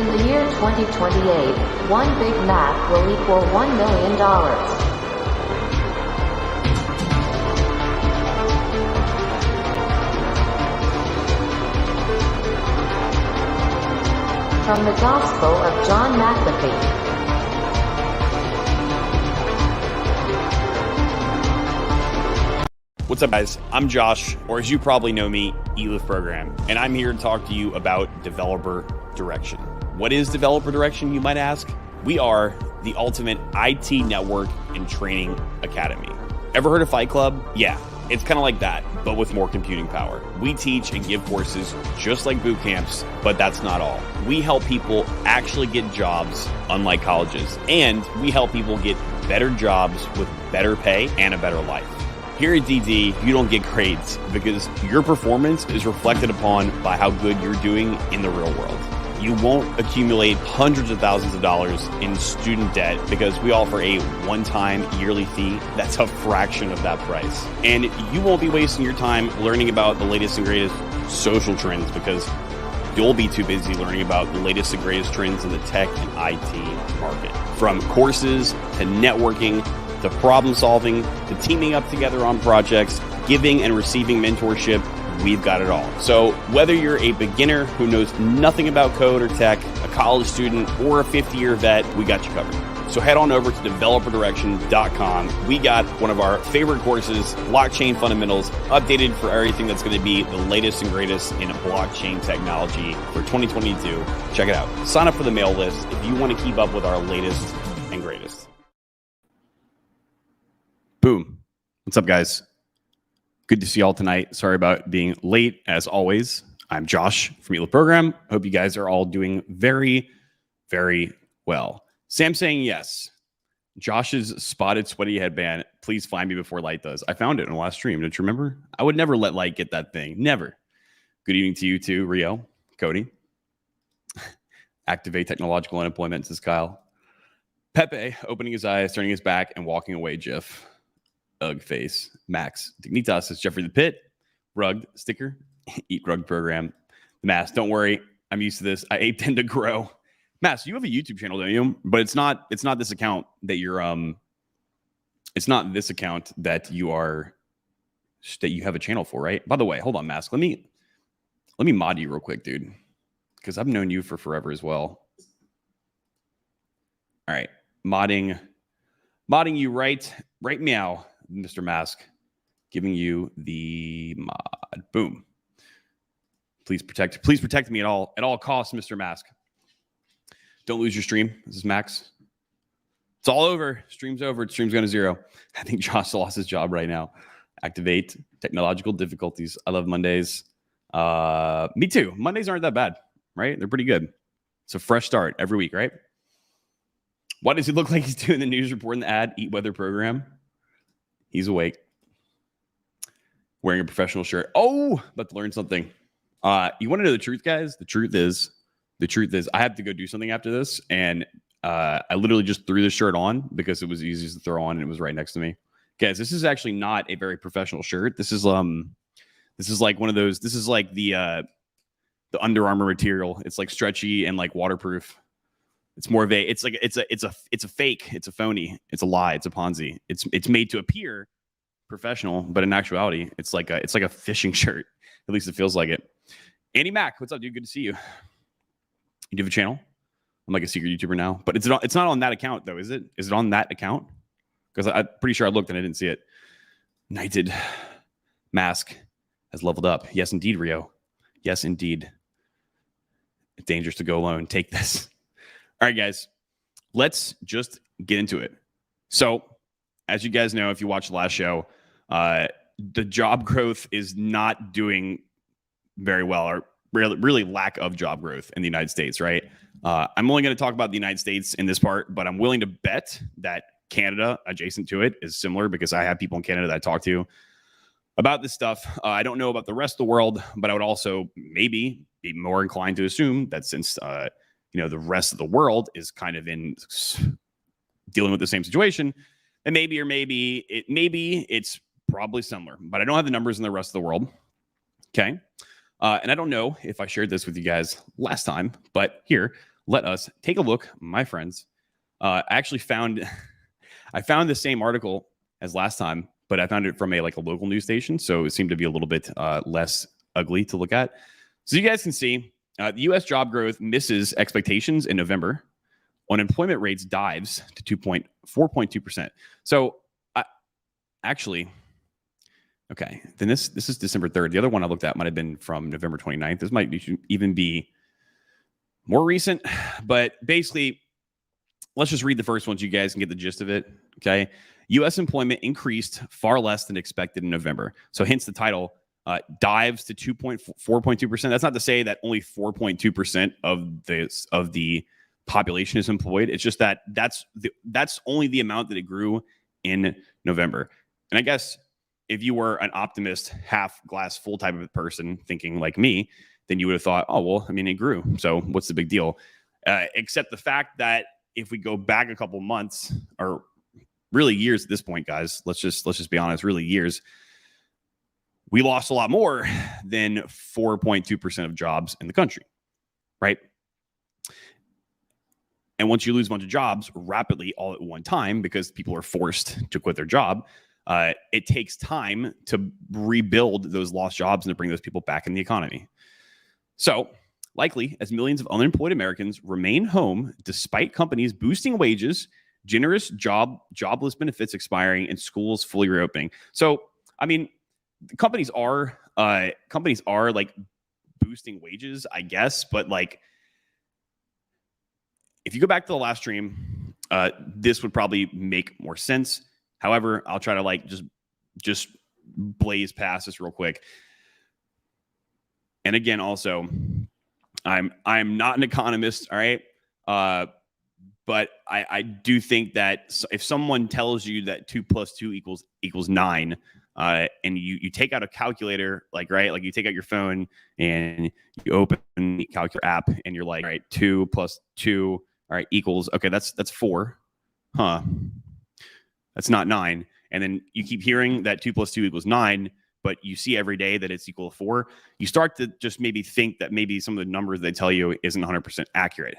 In the year 2028, one Big Mac will equal $1 million. From the Gospel of John McAfee. What's up, guys? I'm Josh, or as you probably know me, eLift Program, and I'm here to talk to you about Developer Direction. What is Developer Direction, you might ask? We are the ultimate IT network and training academy. Ever heard of Fight Club? Yeah, it's kind of like that, but with more computing power. We teach and give courses just like boot camps, but that's not all. We help people actually get jobs, unlike colleges, and we help people get better jobs with better pay and a better life. Here at DD, you don't get grades because your performance is reflected upon by how good you're doing in the real world. You won't accumulate hundreds of thousands of dollars in student debt because we offer a one-time yearly fee that's a fraction of that price. And you won't be wasting your time learning about the latest and greatest social trends because you'll be too busy learning about the latest and greatest trends in the tech and IT market. From courses to networking, to problem solving, to teaming up together on projects, giving and receiving mentorship, we've got it all. So whether you're a beginner who knows nothing about code or tech, a college student, or a 50-year vet, we got you covered. So head on over to developerdirection.com. We got one of our favorite courses, Blockchain Fundamentals, updated for everything that's going to be the latest and greatest in blockchain technology for 2022. Check it out. Sign up for the mail list if you want to keep up with our latest and greatest. Boom. What's up, guys? Good to see y'all tonight. Sorry about being late, as always. I'm Josh from eLift Program. Hope you guys are all doing very, very well. Sam saying yes. Josh's spotted sweaty headband. Please find me before Light does. I found it in the last stream. Don't you remember? I would never let Light get that thing. Never. Good evening to you too, Rio, Cody. Activate technological unemployment, says Kyle. Pepe opening his eyes, turning his back, and walking away, GIF. Ugh face. Max Dignitas says Jeffrey the Pit. Rugged sticker. Eat Rugged Program. The Mass. Don't worry. I'm used to this. I ape tend to grow. Mass, you have a YouTube channel, don't you? But it's not this account that you're it's not this account that you have a channel for, right? By the way, hold on, Mask. Let me mod you real quick, dude. Because I've known you for forever as well. All right. Modding you right meow. Mr. Mask, giving you the mod. Boom. Please protect me at all costs, Mr. Mask. Don't lose your stream. This is Max. It's all over. Stream's over. Stream's going to zero. I think Josh lost his job right now. Activate technological difficulties. I love Mondays. Me too. Mondays aren't that bad, right? They're pretty good. It's a fresh start every week, right? Why does he look like he's doing the news report in the ad? Eat Weather Program. He's awake. Wearing a professional shirt. Oh, about to learn something. You want to know the truth, guys? The truth is, I have to go do something after this. And I literally just threw this shirt on because it was easiest to throw on and it was right next to me. Guys, this is actually not a very professional shirt. This is like one of those, this is like the Under Armour material. It's like stretchy and like waterproof. It's more of it's a fake. It's a phony. It's a lie. It's a Ponzi. It's made to appear professional, but in actuality, it's like a fishing shirt. At least it feels like it. Andy Mack, what's up, dude? Good to see you. You do have a channel? I'm like a secret YouTuber now, but it's not on that account though, is it? Is it on that account? Because I'm pretty sure I looked and I didn't see it. Knighted Mask has leveled up. Yes, indeed, Rio. Yes, indeed. It's dangerous to go alone. Take this. All right, guys, let's just get into it. So, as you guys know, if you watched the last show, the job growth is not doing very well, or really lack of job growth in the United States, right? I'm only going to talk about the United States in this part, but I'm willing to bet that Canada, adjacent to it, is similar because I have people in Canada that I talk to about this stuff. I don't know about the rest of the world, but I would also maybe be more inclined to assume that since the rest of the world is kind of in dealing with the same situation, and maybe it's probably similar, but I don't have the numbers in the rest of the world. Okay. And I don't know if I shared this with you guys last time, but here, let us take a look, my friends. I actually found I found the same article as last time, but I found it from a local news station, so it seemed to be a little bit less ugly to look at. So you guys can see the U.S. job growth misses expectations in November. Unemployment rates dives to 4.2%. So actually, okay, then this is December 3rd. The other one I looked at might have been from November 29th. This might even be more recent, but basically, let's just read the first one so you guys can get the gist of it. Okay. U.S. employment increased far less than expected in November. So hence the title, dives to 4.2%. That's not to say that only 4.2% of the population is employed. It's just that that's only the amount that it grew in November. And I guess if you were an optimist, half glass full type of person thinking like me, then you would have thought, oh, well, I mean, it grew. So what's the big deal? Except the fact that if we go back a couple months or really years at this point, guys, let's just be honest, really years, we lost a lot more than 4.2% of jobs in the country, right? And once you lose a bunch of jobs rapidly all at one time because people are forced to quit their job, it takes time to rebuild those lost jobs and to bring those people back in the economy. So likely, as millions of unemployed Americans remain home despite companies boosting wages, generous jobless benefits expiring, and schools fully reopening. So, I mean, companies are like boosting wages, I guess, but like if you go back to the last stream, this would probably make more sense. However, I'll try to just blaze past this real quick. And again, also, I'm not an economist, all right? But I do think that if someone tells you that 2 + 2 equals 9, and you take out a calculator, you take out your phone and you open the calculator app and you're like, all right, 2 + 2, all right, equals, okay, that's 4. Huh. That's not 9. And then you keep hearing that 2 + 2 equals 9, but you see every day that it's equal to 4. You start to just maybe think that maybe some of the numbers they tell you isn't 100% accurate.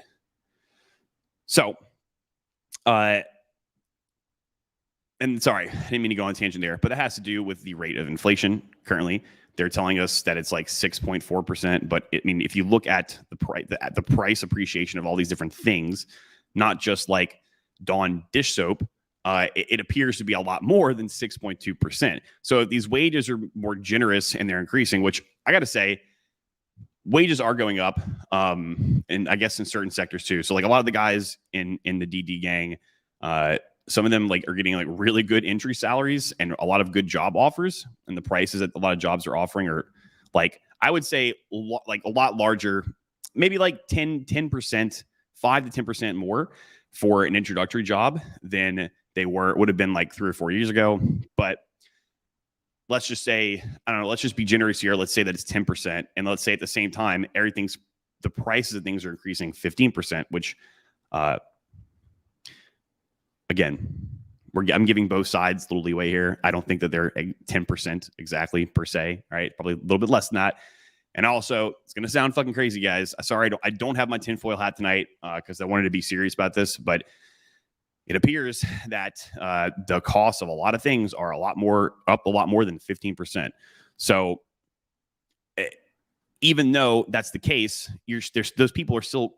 So, and sorry, I didn't mean to go on a tangent there, but it has to do with the rate of inflation currently. They're telling us that it's like 6.4%, but if you look at the price appreciation of all these different things, not just like Dawn dish soap, it appears to be a lot more than 6.2%. So if these wages are more generous and they're increasing, which I got to say, wages are going up, and I guess in certain sectors too. So like a lot of the guys in the DD gang, some of them are getting really good entry salaries and a lot of good job offers, and the prices that a lot of jobs are offering are I would say a lot larger, maybe 10%, 5 to 10% more for an introductory job than they would have been 3 or 4 years ago. But let's just say, I don't know, let's just be generous here. Let's say that it's 10%. And let's say at the same time, the prices of things are increasing 15%, which, again, I'm giving both sides a little leeway here. I don't think that they're 10% exactly per se, right? Probably a little bit less than that. And also, it's going to sound fucking crazy, guys. Sorry, I don't have my tinfoil hat tonight because I wanted to be serious about this, but it appears that the cost of a lot of things are up a lot more than 15%. So even though that's the case, those people are still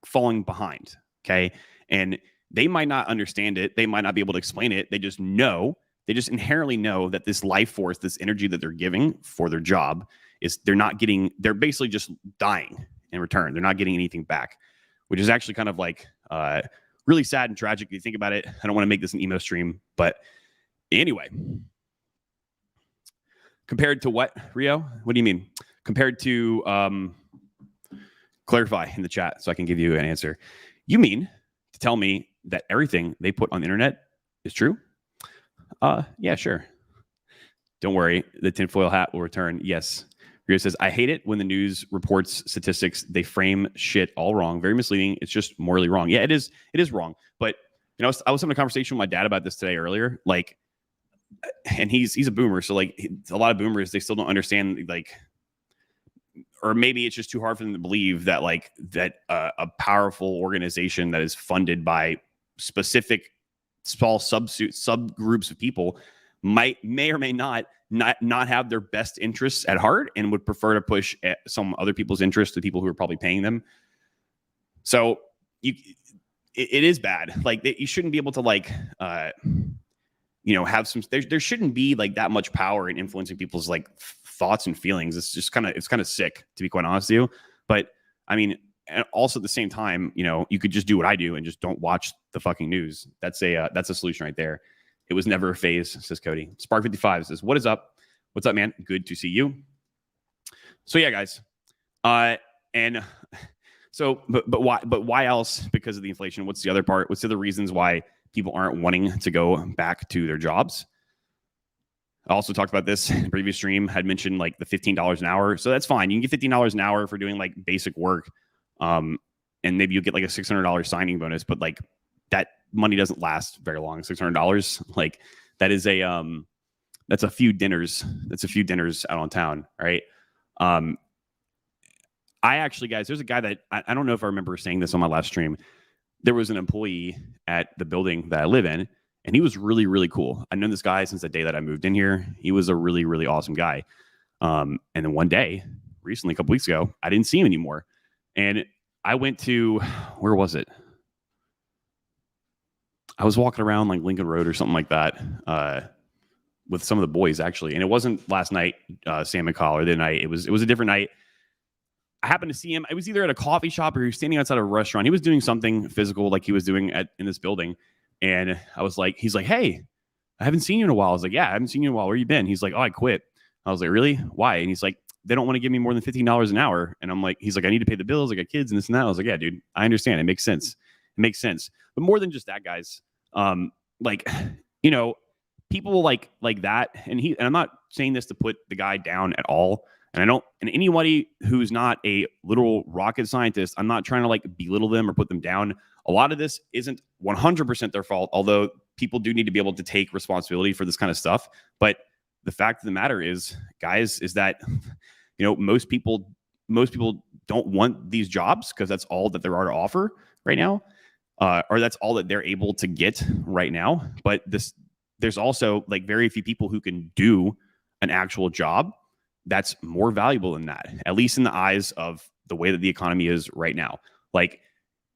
falling behind, okay? And they might not understand it. They might not be able to explain it. They just inherently know that this life force, this energy that they're giving for their job they're basically just dying in return. They're not getting anything back, which is actually kind of really sad and tragic if you think about it. I don't want to make this an emo stream, but anyway. Compared to what, Rio? What do you mean? Compared to, clarify in the chat so I can give you an answer. You mean to tell me that everything they put on the internet is true? Yeah, sure. Don't worry. The tinfoil hat will return. Yes. Rio says, I hate it when the news reports statistics. They frame shit all wrong. Very misleading. It's just morally wrong. Yeah, it is wrong. But, I was having a conversation with my dad about this today earlier. And he's a boomer. So a lot of boomers, they still don't understand or maybe it's just too hard for them to believe that like that a powerful organization that is funded by specific small subgroups of people may or may not have their best interests at heart and would prefer to push some other people's interests to people who are probably paying them. So it is bad. Like you shouldn't be able to like have some. There shouldn't be like that much power in influencing people's like thoughts and feelings. It's just kind of sick, to be quite honest with you. But I mean, and also at the same time, you could just do what I do and just don't watch the fucking news. That's a solution right there. It was never a phase, says Cody. Spark 55 says, "What is up? What's up, man? Good to see you." So yeah, guys. And so, but why else? Because of the inflation. What's the other part? What's the other reasons why people aren't wanting to go back to their jobs? I also talked about this in the previous stream. Had mentioned like the $15 an hour. So that's fine. You can get $15 an hour for doing like basic work. And maybe you get like a $600 signing bonus, but like that money doesn't last very long. $600, like that is that's a few dinners. That's a few dinners out on town, right? I actually, guys, there's a guy that I don't know if I remember saying this on my last stream. There was an employee at the building that I live in, and he was really, really cool. I've known this guy since the day that I moved in here. He was a really, really awesome guy. And then one day, recently, a couple weeks ago, I didn't see him anymore. And I went to, where was it? I was walking around like Lincoln Road or something like that with some of the boys, actually. And it wasn't last night, Sam and Kyle, or the night. It was a different night. I happened to see him. I was either at a coffee shop or he was standing outside of a restaurant. He was doing something physical like he was doing in this building. And I was like, he's like, "Hey, I haven't seen you in a while." I was like, "Yeah, I haven't seen you in a while. Where you been?" He's like, "Oh, I quit." I was like, "Really? Why?" And he's like, "They don't want to give me more than $15 an hour." And I'm like, he's like, "I need to pay the bills. I got kids and this and that." I was like, "Yeah, dude, I understand. It makes sense. It makes sense." But more than just that, guys, like, people like that. And I'm not saying this to put the guy down at all. And anybody who's not a literal rocket scientist, I'm not trying to like belittle them or put them down. A lot of this isn't 100% their fault, although people do need to be able to take responsibility for this kind of stuff. But the fact of the matter is, guys, is that, most people don't want these jobs because that's all that there are to offer right now, or that's all that they're able to get right now. But there's also like very few people who can do an actual job that's more valuable than that, at least in the eyes of the way that the economy is right now. Like,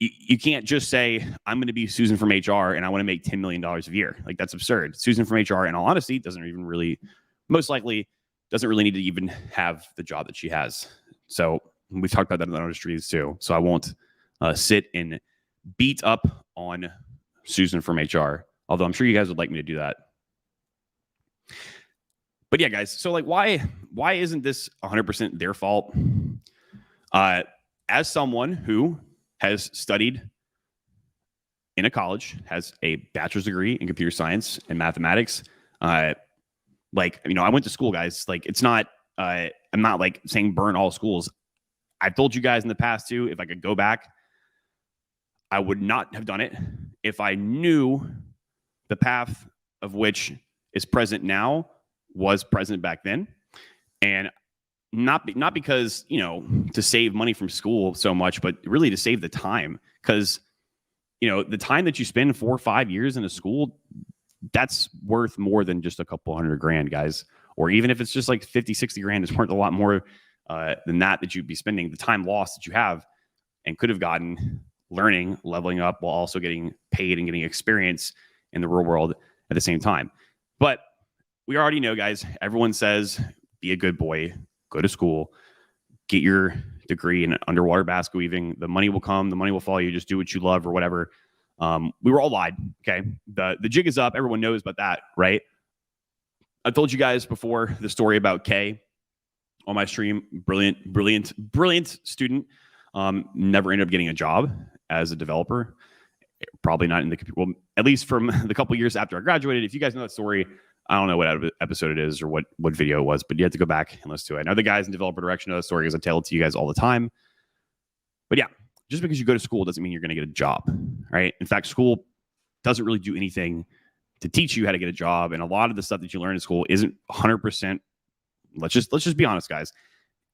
you can't just say, "I'm going to be Susan from HR and I want to make $10 million a year." Like, that's absurd. Susan from HR, in all honesty, most likely doesn't really need to even have the job that she has. So we've talked about that in the other streams too. So I won't sit and beat up on Susan from HR, although I'm sure you guys would like me to do that. But yeah, guys, so like, why isn't this 100% their fault? As someone who has studied in a college, has a bachelor's degree in computer science and mathematics, I went to school, guys. Like, it's not, I'm not like saying burn all schools. I've told you guys in the past too, if I could go back, I would not have done it if I knew the path of which is present now was present back then. And not because, to save money from school so much, but really to save the time. Because, the time that you spend 4 or 5 years in a school, that's worth more than just a couple $100,000, guys. Or even if it's just like 50, 60 grand, it's worth a lot more than that you'd be spending. The time lost that you have and could have gotten learning, leveling up, while also getting paid and getting experience in the real world at the same time. But we already know, guys, everyone says, be a good boy, go to school, get your degree in underwater basket weaving. The money will come, the money will follow you. Just do what you love or whatever. We were all lied. Okay. The jig is up. Everyone knows about that, right? I told you guys before the story about Kay on my stream. Brilliant student. Never ended up getting a job as a developer. Probably not in the computer. Well, at least from the couple years after I graduated. If you guys know that story, I don't know what episode it is or what video it was, but you have to go back and listen to it. I know the guys in developer direction know the story because I tell it to you guys all the time. But yeah, just because you go to school doesn't mean you're going to get a job, right? In fact, school doesn't really do anything to teach you how to get a job. And a lot of the stuff that you learn in school isn't 100%. Let's just be honest, guys.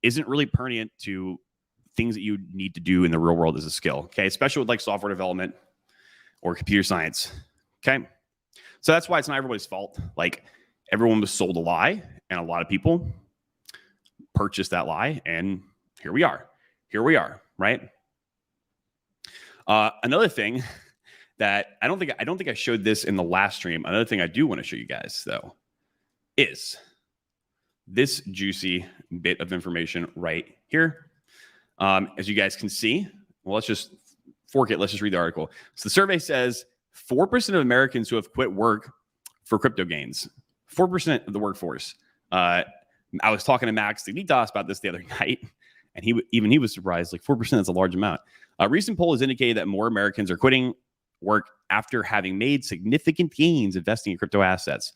isn't really pertinent to things that you need to do in the real world as a skill. Okay. Especially with like software development or computer science. Okay. So that's why it's not everybody's fault. Like everyone was sold a lie, and a lot of people purchased that lie, and here we are. Right. Another thing that I don't think I showed this in the last stream. Another thing I do want to show you guys though is this juicy bit of information right here. As you guys can see, well, let's just fork it. Let's just read the article. So the survey says 4% of Americans who have quit work for crypto gains. 4% of the workforce. I was talking to Max Dignitas about this the other night, and he was surprised. Like 4% is a large amount. A recent poll has indicated that more Americans are quitting work after having made significant gains investing in crypto assets.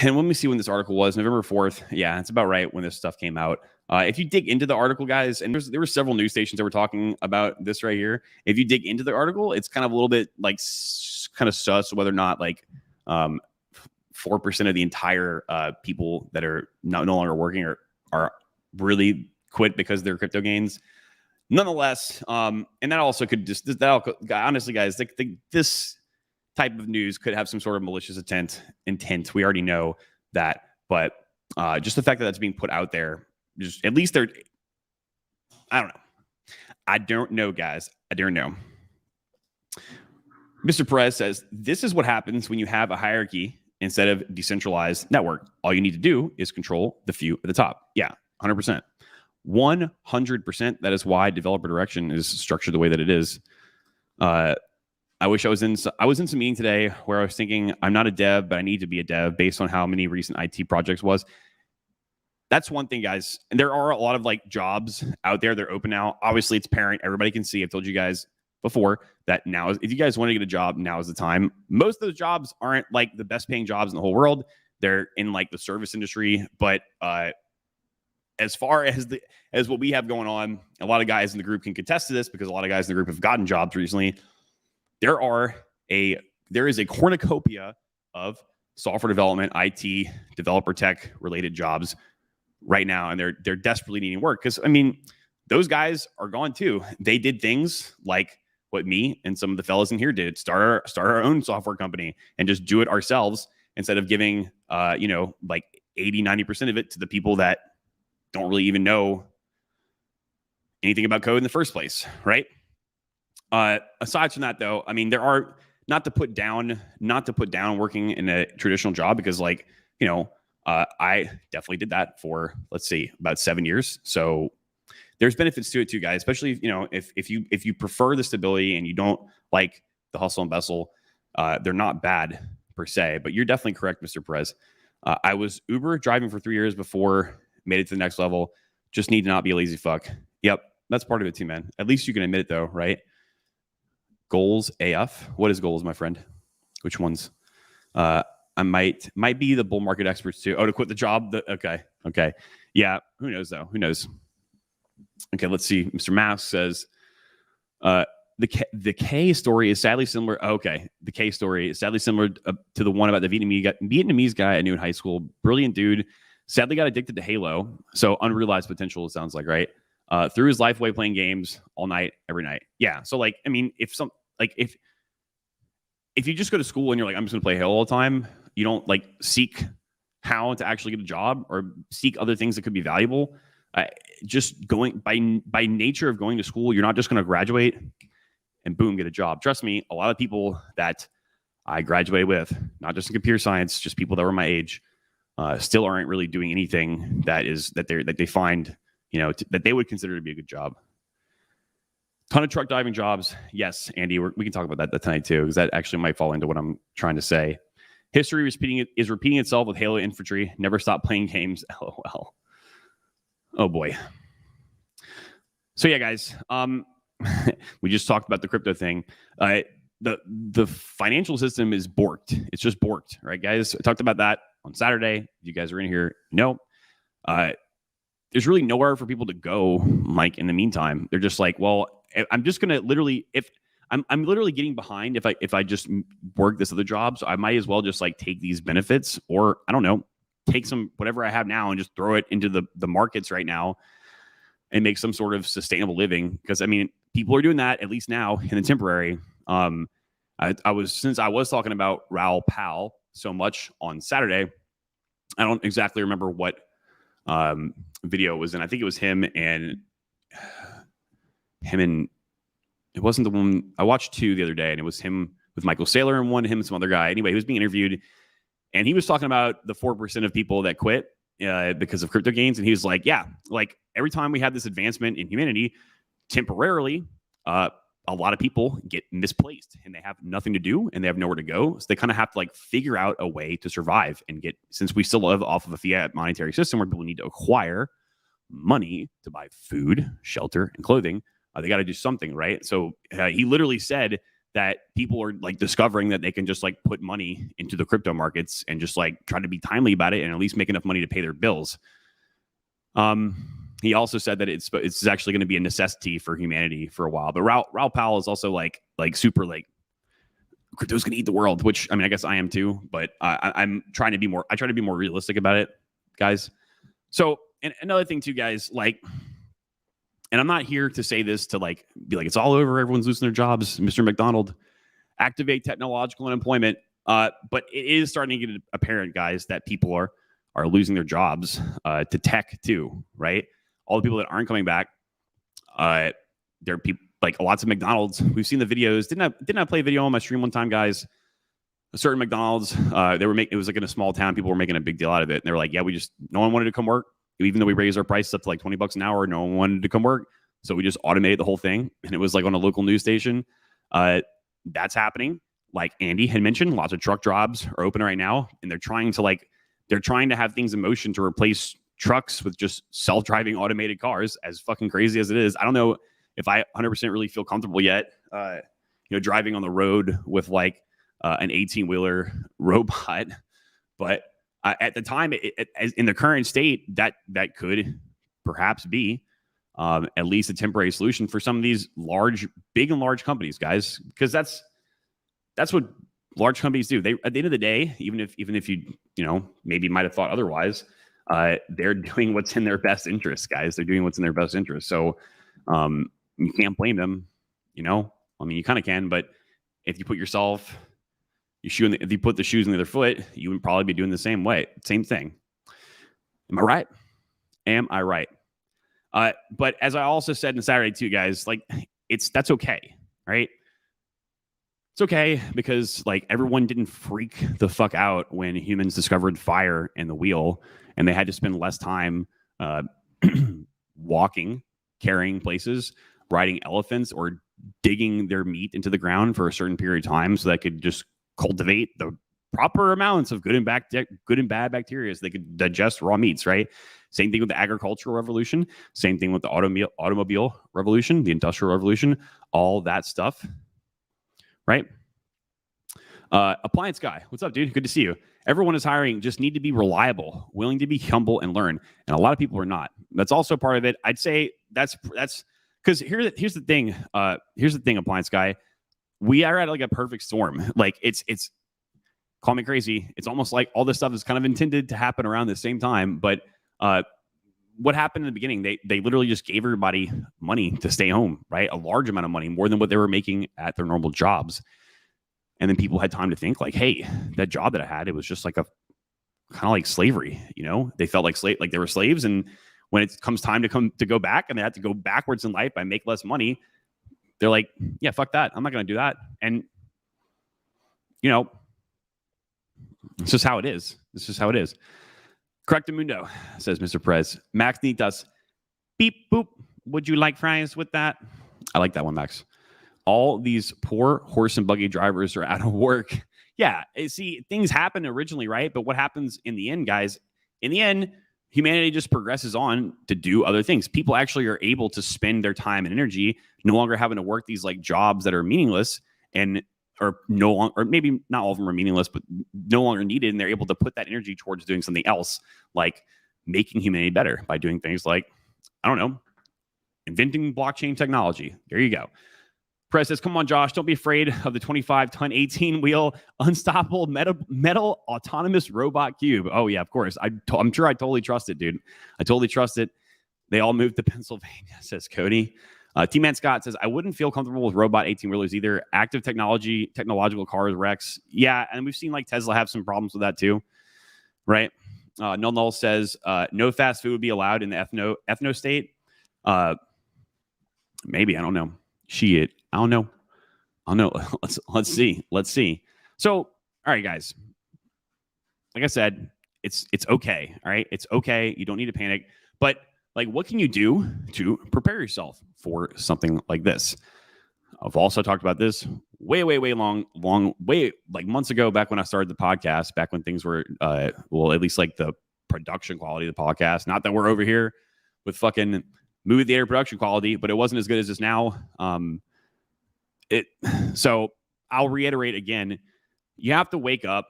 And let me see when this article was, November 4th. Yeah, it's about right when this stuff came out. If you dig into the article, guys, and there were several news stations that were talking about this right here. If you dig into the article, it's kind of a little bit like kind of sus whether or not like 4% of the entire people that are no longer working are really quit because of their crypto gains. Nonetheless, and that also could just honestly, guys, this type of news could have some sort of malicious intent. We already know that, but just the fact that that's being put out there, just at least they're, I don't know, guys. I don't know. Mr. Perez says, this is what happens when you have a hierarchy instead of decentralized network. All you need to do is control the few at the top. Yeah, 100%. 100%. That is why developer direction is structured the way that it is. I wish I was in some meeting today where I was thinking I'm not a dev, but I need to be a dev based on how many recent IT projects was. That's one thing, guys. And there are a lot of like jobs out there. They're open now. Obviously, it's apparent. Everybody can see. I've told you guys before that now, if you guys want to get a job, now is the time. Most of those jobs aren't like the best paying jobs in the whole world. They're in like the service industry. But as far as what we have going on, a lot of guys in the group can contest to this because a lot of guys in the group have gotten jobs recently. There is a cornucopia of software development, IT, developer tech related jobs right now, and they're desperately needing work because I mean those guys are gone too. They did things like what me and some of the fellas in here did: start our own software company and just do it ourselves instead of giving like 80-90% of it to the people that don't really even know anything about code in the first place, right? Aside from that, though, I mean, there are not to put down working in a traditional job because, like, I definitely did that for, let's see, about 7 years. So there's benefits to it too, guys. Especially if you prefer the stability and you don't like the hustle and bustle, they're not bad per se. But you're definitely correct, Mr. Perez. I was Uber driving for 3 years before made it to the next level. Just need to not be a lazy fuck. Yep, that's part of it too, man. At least you can admit it, though, right? Goals AF. What is goals, my friend? Which ones? I might be the bull market experts too. Oh, to quit the job. Okay. Yeah. Who knows though? Who knows? Okay. Let's see. Mr. Mask says, the K story is sadly similar. Okay. The K story is sadly similar to the one about the Vietnamese guy I knew in high school. Brilliant dude. Sadly got addicted to Halo. So unrealized potential, it sounds like, right? Threw his life away playing games all night, every night. Yeah. So like, I mean, if you just go to school and you're like, I'm just going to play Halo all the time, you don't like seek how to actually get a job or seek other things that could be valuable. Just going by nature of going to school, you're not just going to graduate and boom, get a job. Trust me, a lot of people that I graduated with, not just in computer science, just people that were my age, still aren't really doing anything that they find, that they would consider to be a good job. Ton of truck diving jobs. Yes, Andy, we can talk about that tonight too, because that actually might fall into what I'm trying to say. History is repeating itself with Halo Infantry. Never stop playing games. LOL. Oh boy. So yeah, guys. We just talked about the crypto thing. The financial system is borked. It's just borked, right, guys? I talked about that on Saturday. If you guys are in here, no. There's really nowhere for people to go. Like in the meantime, they're just like, well, I'm just gonna literally I'm literally getting behind if I just work this other job, so I might as well just like take these benefits, or I don't know, take some whatever I have now and just throw it into the markets right now and make some sort of sustainable living. Because I mean, people are doing that at least now in the temporary. Since I was talking about Raoul Pal so much on Saturday, I don't exactly remember what video it was in. I think it was him and it wasn't the one I watched 2 the other day, and it was him with Michael Saylor and him and some other guy. Anyway, he was being interviewed, and he was talking about the 4% of people that quit because of crypto gains. And he was like, yeah, like every time we have this advancement in humanity, temporarily, a lot of people get misplaced and they have nothing to do and they have nowhere to go. So they kind of have to like figure out a way to survive and get, since we still live off of a fiat monetary system where people need to acquire money to buy food, shelter, and clothing, they got to do something, right? So he literally said that people are like discovering that they can just like put money into the crypto markets and just like try to be timely about it and at least make enough money to pay their bills. He also said that it's actually going to be a necessity for humanity for a while. But Raoul Pal is also like super like crypto's going to eat the world, which I mean I guess I am too. But I'm trying to be more. I try to be more realistic about it, guys. So and another thing too, guys, like, and I'm not here to say this to like be like it's all over, everyone's losing their jobs, Mr. McDonald. Activate technological unemployment. But it is starting to get apparent, guys, that people are losing their jobs to tech too, right? All the people that aren't coming back, they're people like lots of McDonald's. We've seen the videos. Didn't I play a video on my stream one time, guys? A certain McDonald's, it was like in a small town. People were making a big deal out of it. And they were like, yeah, no one wanted to come work. Even though we raised our prices up to like $20 an hour, no one wanted to come work. So we just automated the whole thing. And it was like on a local news station. That's happening. Like Andy had mentioned, lots of truck jobs are open right now. And they're trying to have things in motion to replace trucks with just self-driving automated cars, as fucking crazy as it is. I don't know if I 100% really feel comfortable yet, driving on the road with like an 18-wheeler robot. But at the time, in the current state, that could perhaps be at least a temporary solution for some of these big and large companies, guys, because that's what large companies do. They, at the end of the day, even if you maybe might have thought otherwise, they're doing what's in their best interest, guys. They're doing what's in their best interest. So you can't blame them. I mean, you kind of can, but if you put if you put the shoes on the other foot, you would probably be doing the same thing. Am I right? But as I also said in Saturday too, guys, like that's okay, right? It's okay because like everyone didn't freak the fuck out when humans discovered fire and the wheel, and they had to spend less time walking, carrying places, riding elephants, or digging their meat into the ground for a certain period of time so that could just cultivate the proper amounts of good and bad bacteria so they could digest raw meats, right? Same thing with the agricultural revolution. Same thing with the automobile revolution, the industrial revolution, all that stuff, right? Appliance guy, what's up, dude? Good to see you. Everyone is hiring, just need to be reliable, willing to be humble and learn. And a lot of people are not. That's also part of it. I'd say that's because here's the thing. Here's the thing, appliance guy. We are at like a perfect storm. Like it's call me crazy. It's almost like all this stuff is kind of intended to happen around the same time. But what happened in the beginning? They literally just gave everybody money to stay home, right? A large amount of money, more than what they were making at their normal jobs. And then people had time to think like, hey, that job that I had, it was just like a kind of like slavery, they felt like like they were slaves. And when it comes time to go back and they had to go backwards in life by make less money, they're like, yeah, fuck that. I'm not going to do that. And, it's just how it is. It's just how it is. Correctamundo, says Mr. Perez. Max Nitas. Beep, boop. Would you like fries with that? I like that one, Max. All these poor horse and buggy drivers are out of work. Yeah, see, things happen originally, right? But what happens in the end, guys? In the end, humanity just progresses on to do other things. People actually are able to spend their time and energy no longer having to work these like jobs that are meaningless or maybe not all of them are meaningless, but no longer needed. And they're able to put that energy towards doing something else, like making humanity better by doing things like, I don't know, inventing blockchain technology. There you go. Press says, come on, Josh, don't be afraid of the 25-ton, 18-wheel, unstoppable metal autonomous robot cube. Oh, yeah, of course. I'm sure I totally trust it, dude. I totally trust it. They all moved to Pennsylvania, says Cody. T-Man Scott says, I wouldn't feel comfortable with robot 18-wheelers either. Active technological cars, Rex. Yeah, and we've seen like Tesla have some problems with that too, right? Null says, no fast food would be allowed in the ethno state. Maybe, I don't know. Shit, I don't know. Let's see. So, all right, guys. Like I said, it's okay. All right, it's okay. You don't need to panic. But like, what can you do to prepare yourself for something like this? I've also talked about this way like months ago, back when I started the podcast, back when things were, well, at least like the production quality of the podcast. Not that we're over here with fucking movie theater production quality, but it wasn't as good as this now. So I'll reiterate again, you have to wake up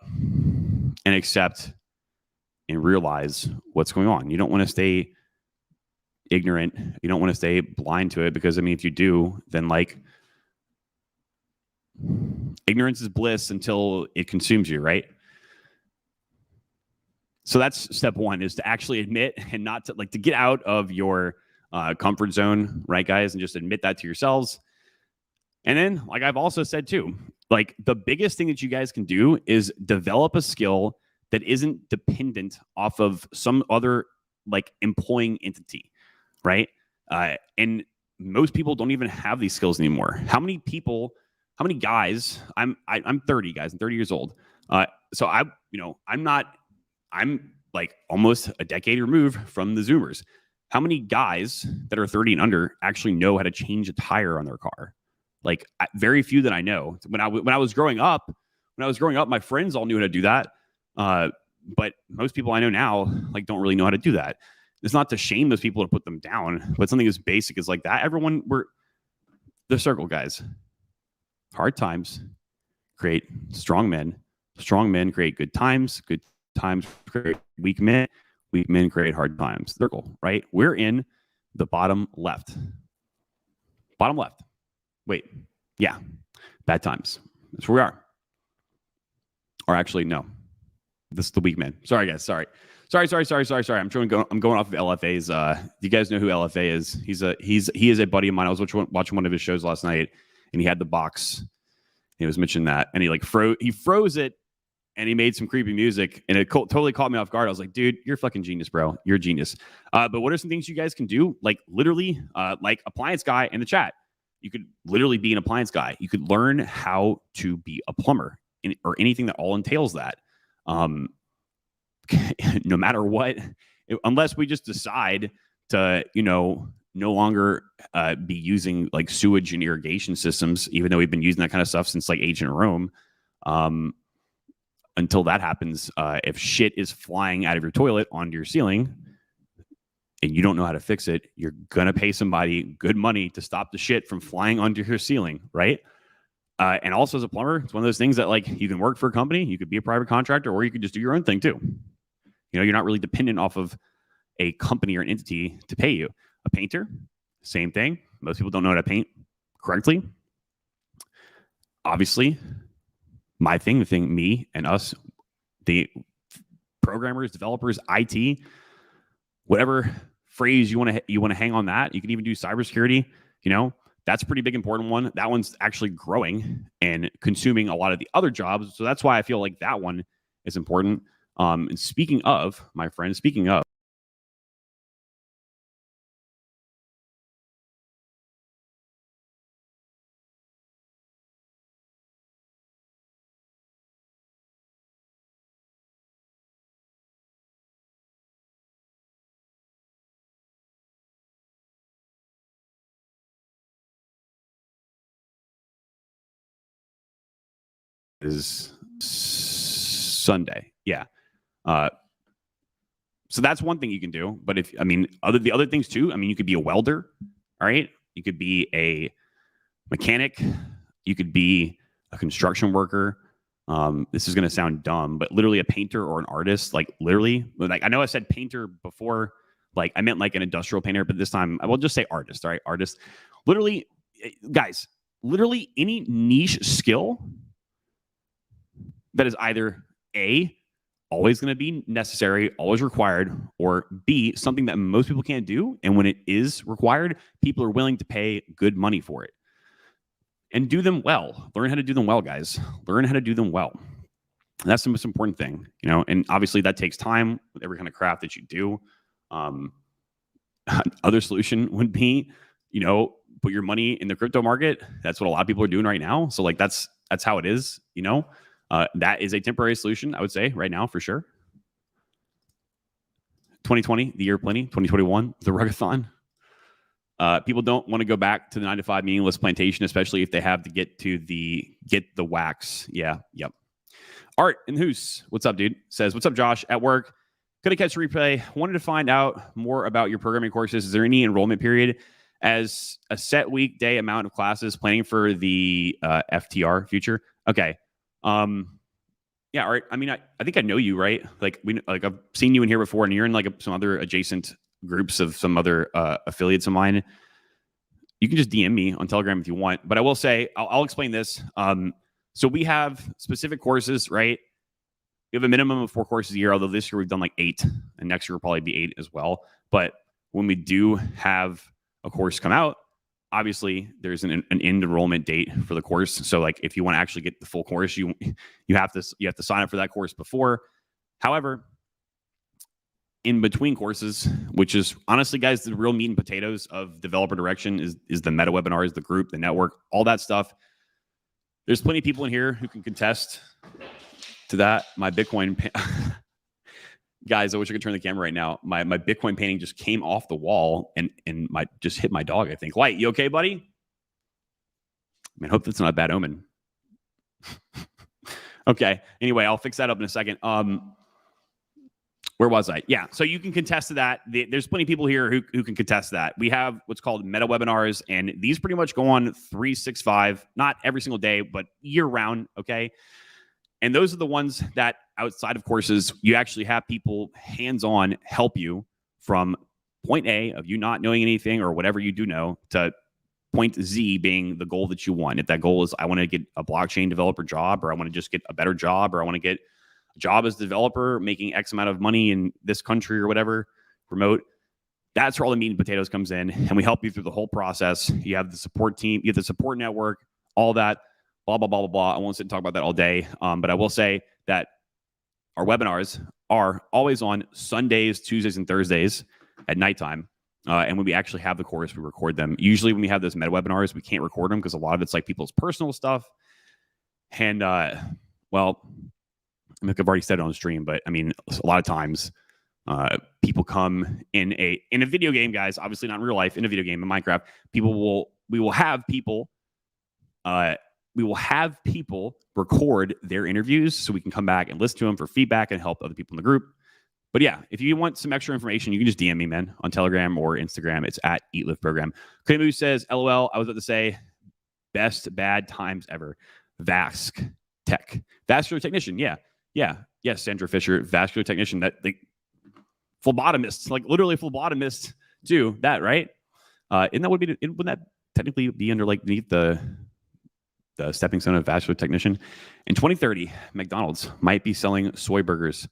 and accept and realize what's going on. You don't want to stay ignorant. You don't want to stay blind to it, because I mean, if you do, then like ignorance is bliss until it consumes you, right? So that's step one, is to actually admit and not to like to get out of your comfort zone, right, guys, and just admit that to yourselves. And then, like I've also said too, like the biggest thing that you guys can do is develop a skill that isn't dependent off of some other like employing entity, right? And most people don't even have these skills anymore. How many guys? I'm 30, guys. I'm 30 years old. So I'm like almost a decade removed from the Zoomers. How many guys that are 30 and under actually know how to change a tire on their car? Like very few that I know. When I was growing up, my friends all knew how to do that. But most people I know now like don't really know how to do that. It's not to shame those people or put them down, but something as basic as like that. We're the circle, guys. Hard times create strong men. Strong men create good times. Good times create weak men. Weak men create hard times. Circle, right? We're in the bottom left. Bottom left. Wait, yeah, bad times. That's where we are. Or actually, no, this is the weak man. Sorry, guys. Sorry. I'm going off of LFA's. Do you guys know who LFA is? He is a buddy of mine. I was watching one of his shows last night, and he had the box. He was mentioning that, and he froze it, and he made some creepy music, and it totally caught me off guard. I was like, dude, you're a fucking genius, bro. You're a genius. But what are some things you guys can do? Like literally, like appliance guy in the chat. You could literally be an appliance guy. You could learn how to be a plumber or anything that all entails that. No matter what, unless we just decide to, no longer be using like sewage and irrigation systems, even though we've been using that kind of stuff since like ancient Rome. Until that happens, if shit is flying out of your toilet onto your ceiling, and you don't know how to fix it, you're going to pay somebody good money to stop the shit from flying onto your ceiling, right? And also as a plumber, it's one of those things that like you can work for a company, you could be a private contractor, or you could just do your own thing too. You're not really dependent off of a company or an entity to pay you. A painter, same thing. Most people don't know how to paint correctly. Obviously, me and us, the programmers, developers, IT, whatever phrase you want to hang on that. You can even do cybersecurity. That's a pretty big important one. That one's actually growing and consuming a lot of the other jobs. So that's why I feel like that one is important. And speaking of, my friend, is Sunday. Yeah. So that's one thing you can do. But the other things too, you could be a welder. All right. You could be a mechanic. You could be a construction worker. This is going to sound dumb, but literally a painter or an artist, like literally, like I know I said painter before, like I meant like an industrial painter, but this time I will just say artist. All right. Artist, literally, guys, literally any niche skill that is either A, always going to be necessary, always required, or B, something that most people can't do. And when it is required, people are willing to pay good money for it. And do them well. Learn how to do them well, guys. Learn how to do them well. And that's the most important thing, you know. And obviously, that takes time with every kind of craft that you do. Other solution would be, you know, put your money in the crypto market. That's what a lot of people are doing right now. So, like, that's how it is, you know. That is a temporary solution, I would say, right now for sure. 2020, the year of plenty. 2021, the rugathon. People don't want to go back to the 9-to-5 meaningless plantation, especially if they have to get the wax. Yeah, yep. Art in Hoos, what's up, dude? Says, what's up, Josh? At work, could I catch a replay? Wanted to find out more about your programming courses. Is there any enrollment period as a set weekday amount of classes planning for the FTR future? Okay. Yeah, Art. I mean, I think I know you, right? Like I've seen you in here before, and you're in like some other adjacent groups of some other affiliates of mine. You can just DM me on Telegram if you want. But I will say, I'll explain this. So we have specific courses, right? We have a minimum of 4 courses a year, although this year we've done like 8, and next year will probably be 8 as well. But when we do have a course come out, obviously there's an end enrollment date for the course. So like if you want to actually get the full course, you have to sign up for that course before. However, in between courses, which is honestly, guys, the real meat and potatoes of developer direction is the meta webinars, the group, the network, all that stuff. There's plenty of people in here who can contest to that. My Bitcoin guys, I wish I could turn the camera right now. My Bitcoin painting just came off the wall and just hit my dog, I think. Light, you okay, buddy? I mean, hope that's not a bad omen. Okay. Anyway, I'll fix that up in a second. Where was I? Yeah. So you can contest to that. There's plenty of people here who can contest that. We have what's called meta webinars, and these pretty much go on 365, not every single day, but year round. Okay. And those are the ones that outside of courses, you actually have people hands-on help you from point A of you not knowing anything or whatever you do know to point Z being the goal that you want. If that goal is I want to get a blockchain developer job, or I want to just get a better job, or I want to get a job as a developer making X amount of money in this country or whatever, remote, that's where all the meat and potatoes comes in. And we help you through the whole process. You have the support team, you have the support network, all that. Blah, blah, blah, blah, blah. I won't sit and talk about that all day. But I will say that our webinars are always on Sundays, Tuesdays, and Thursdays at nighttime. And when we actually have the course, we record them. Usually when we have those meta webinars, we can't record them because a lot of it's like people's personal stuff. And, well, I mean, I've already said it on stream, but I mean, a lot of times people come in a video game, guys, obviously not in real life, in a video game, in Minecraft, we will have people record their interviews so we can come back and listen to them for feedback and help other people in the group. But yeah, if you want some extra information, you can just DM me, man, on Telegram or Instagram. It's at Eat Live Program. Kumu says, LOL, I was about to say, best bad times ever. Vask Tech. Vascular technician, yeah. Yes, Sandra Fisher, vascular technician. That the phlebotomist, like literally phlebotomist too. That, right? Wouldn't that technically be under like beneath the stepping stone of vascular technician? In 2030, McDonald's might be selling soy burgers.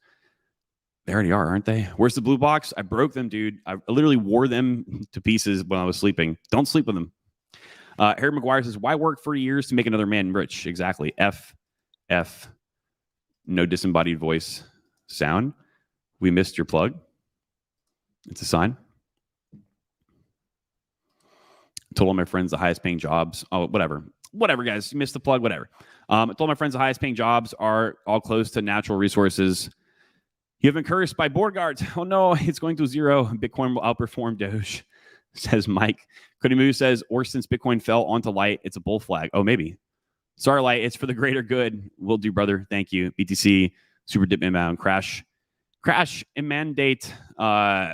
They already are, aren't they? Where's the blue box? I broke them, dude. I literally wore them to pieces when I was sleeping. Don't sleep with them. Harry McGuire says, why work for years to make another man rich? Exactly. F. No disembodied voice sound. We missed your plug. It's a sign. I told all my friends the highest paying jobs. Oh, whatever, guys. You missed the plug. Whatever. I told my friends the highest paying jobs are all close to natural resources. You have been cursed by board guards. Oh no, it's going to zero. Bitcoin will outperform Doge, says Mike. Cody Moo says, or since Bitcoin fell onto Light, it's a bull flag. Oh, maybe. Sorry, Light. It's for the greater good. Will do, brother. Thank you. BTC, super dip inbound, crash and mandate. Nah,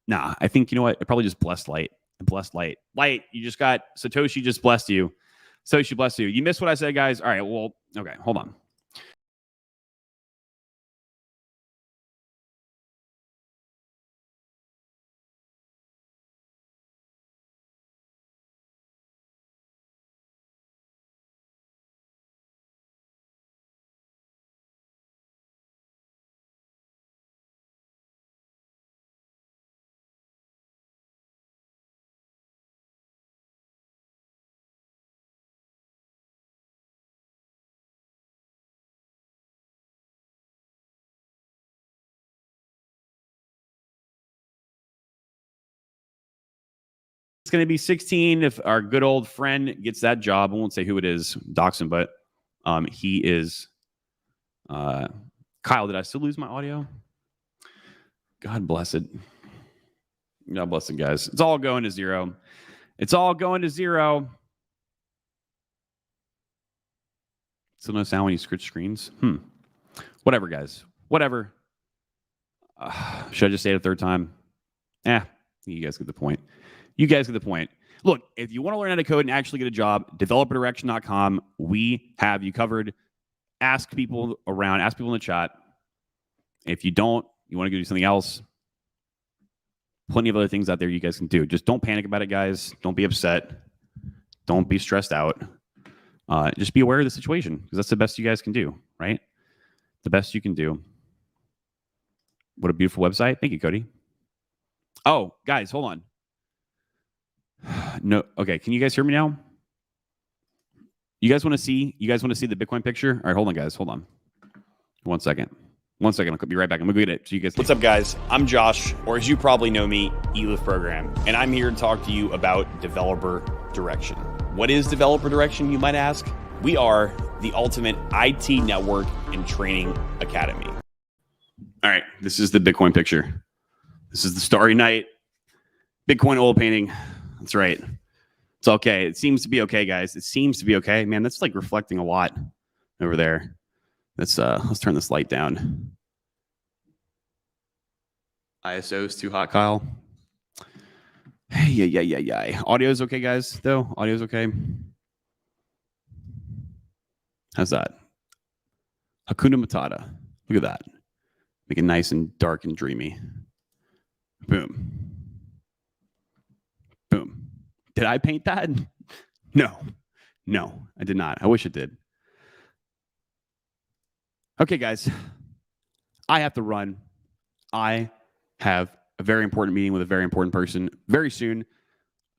I think, you know what? I probably just blessed Light. Light, you just got Satoshi just blessed you. Satoshi bless you. You missed what I said, guys. All right. Well, okay. Hold on. It's going to be 16 if our good old friend gets that job. I won't say who it is, dox him, but he is Kyle. Did I still lose my audio? God bless it. God bless it, guys. It's all going to zero. It's all going to zero. Still no sound when you switch screens? Whatever, guys. Whatever. Should I just say it a third time? You guys get the point. You guys get the point. Look, if you want to learn how to code and actually get a job, developerdirection.com. We have you covered. Ask people around. Ask people in the chat. If you don't, you want to go do something else, plenty of other things out there you guys can do. Just don't panic about it, guys. Don't be upset. Don't be stressed out. Just be aware of the situation because that's the best you guys can do, right? The best you can do. What a beautiful website. Thank you, Cody. Oh, guys, hold on. No, okay. Can you guys hear me now? You guys want to see the Bitcoin picture? All right, hold on, guys. Hold on. 1 second. 1 second. I'll be right back. I'm gonna go get it. So you guys. What's up, guys? I'm Josh, or as you probably know me, eLift Program, and I'm here to talk to you about Developer Direction. What is Developer Direction, you might ask? We are the ultimate IT network and training academy. All right, this is the Bitcoin picture. This is the Starry Night Bitcoin oil painting. That's right. It's okay. It seems to be okay, guys. It seems to be okay. Man, that's like reflecting a lot over there. Let's turn this light down. ISO is too hot, Kyle. Yeah. Audio's okay, guys, though. Audio's okay. How's that? Hakuna Matata. Look at that. Make it nice and dark and dreamy. Boom. Boom. Did I paint that? No, I did not. I wish it did. Okay, guys. I have to run. I have a very important meeting with a very important person very soon.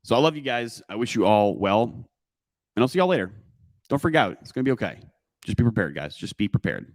So I love you guys. I wish you all well. And I'll see y'all later. Don't freak out. It's going to be okay. Just be prepared, guys. Just be prepared.